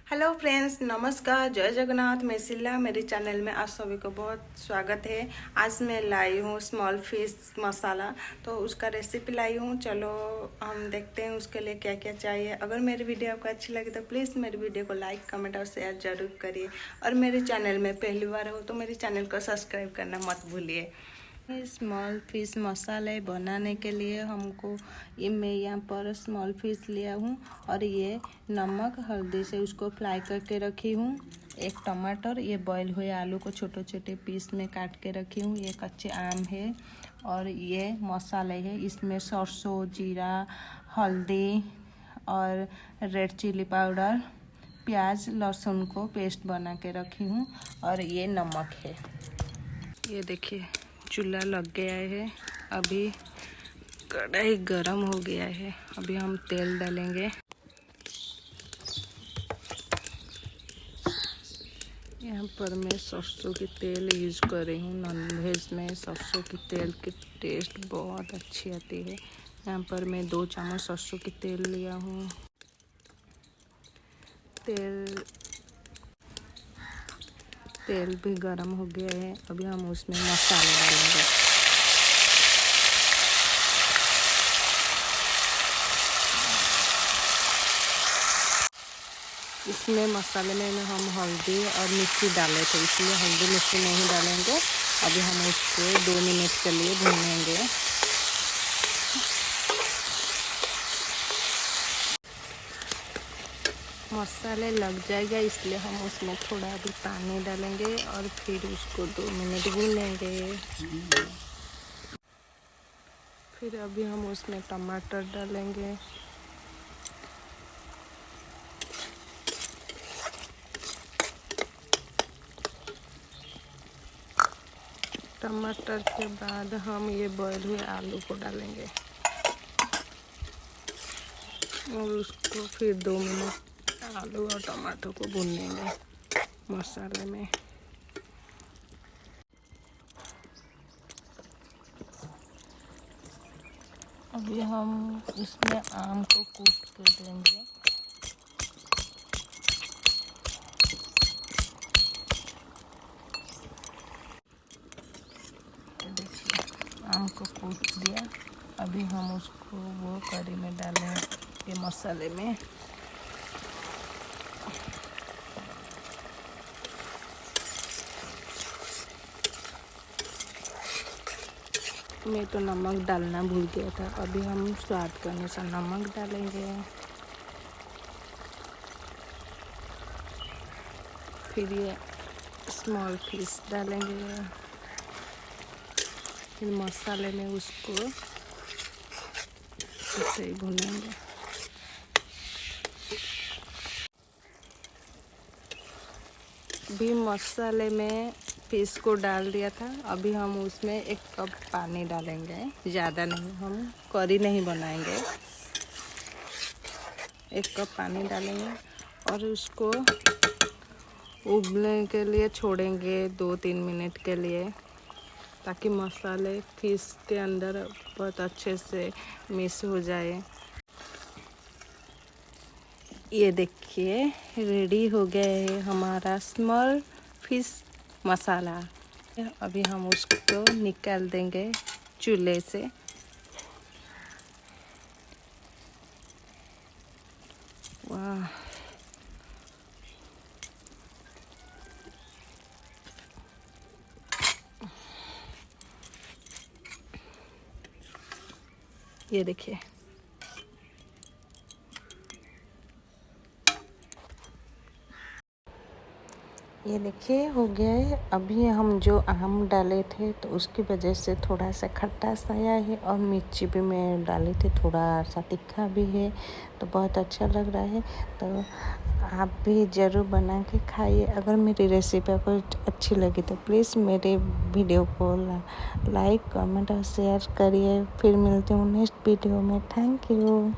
Hello friends, नमस्कार, जय जगन्नाथ। मैं शिला, मेरे चैनल में आप सभी को बहुत स्वागत है। आज मैं लाई हूँ स्मॉल फिश मसाला, तो उसका रेसिपी लाई हूँ। चलो हम देखते हैं उसके लिए क्या क्या चाहिए। अगर मेरी वीडियो आपको अच्छी लगी तो प्लीज़ मेरी वीडियो को लाइक, कमेंट और शेयर ज़रूर करिए। और मेरे चैनल में पहली बार हो तो मेरे चैनल को सब्सक्राइब करना मत भूलिए। स्मॉल फिश मसाले बनाने के लिए हमको मैं यहाँ पर स्मॉल फिश लिया हूँ और ये नमक हल्दी से उसको फ्राई करके रखी हूँ। एक टमाटर, ये बॉईल हुए आलू को छोटे छोटे पीस में काट के रखी हूँ। ये कच्चे आम है और ये मसाले है। इसमें सरसों, जीरा, हल्दी और रेड चिली पाउडर, प्याज, लहसुन को पेस्ट बना के रखी हूँ और ये नमक है। ये देखिए चूल्हा लग गया है। अभी कढ़ाई गरम हो गया है। अभी हम तेल डालेंगे। यहाँ पर मैं सरसों की तेल यूज़ कर रही हूँ। नॉनवेज में सरसों की तेल की टेस्ट बहुत अच्छी आती है। यहाँ पर मैं 2 चम्मच सरसों की तेल लिया हूँ। तेल भी गरम हो गया है। अभी हम उसमें मसाले डालेंगे। इसमें मसाले में हम हल्दी और मिर्ची डाले थे, इसलिए हल्दी मिर्ची नहीं डालेंगे। अभी हम उसको 2 मिनट के लिए भूनेंगे। मसाले लग जाएगा, इसलिए हम उसमें थोड़ा अभी पानी डालेंगे और फिर उसको 2 मिनट भूनेंगे। फिर अभी हम उसमें टमाटर डालेंगे। टमाटर के बाद हम ये बॉयल हुए आलू को डालेंगे और उसको फिर 2 मिनट आलू और टमाटर को भूनेंगे मसाले में। अभी हम इसमें आम को कूट कर देंगे। देखिए आम को कूट दिया। अभी हम उसको वो कढ़ी में डालें, ये मसाले में। मैं तो नमक डालना भूल गया था। अभी हम स्वाद के अनुसार नमक डालेंगे। फिर ये स्मॉल फिश डालेंगे। फिर मसाले में उसको ऐसे ही भूनेंगे। भी मसाले में फिश को डाल दिया था। अभी हम उसमें 1 कप पानी डालेंगे, ज़्यादा नहीं, हम करी नहीं बनाएंगे। 1 कप पानी डालेंगे और उसको उबलने के लिए छोड़ेंगे 2-3 मिनट के लिए, ताकि मसाले फिश के अंदर बहुत अच्छे से मिक्स हो जाए। ये देखिए रेडी हो गया है हमारा स्मॉल फिश मसाला। अभी हम उसको निकाल देंगे चूल्हे से। वाह, ये देखिए हो गया है। अभी हम जो आम डाले थे तो उसकी वजह से थोड़ा सा खट्टा सा आया है और मिर्ची भी मैं डाली थी, थोड़ा सा तीखा भी है, तो बहुत अच्छा लग रहा है। तो आप भी ज़रूर बना के खाइए। अगर मेरी रेसिपी आपको अच्छी लगी तो प्लीज़ मेरे वीडियो को लाइक, कमेंट और शेयर करिए। फिर मिलती हूँ नेक्स्ट वीडियो में। Thank you.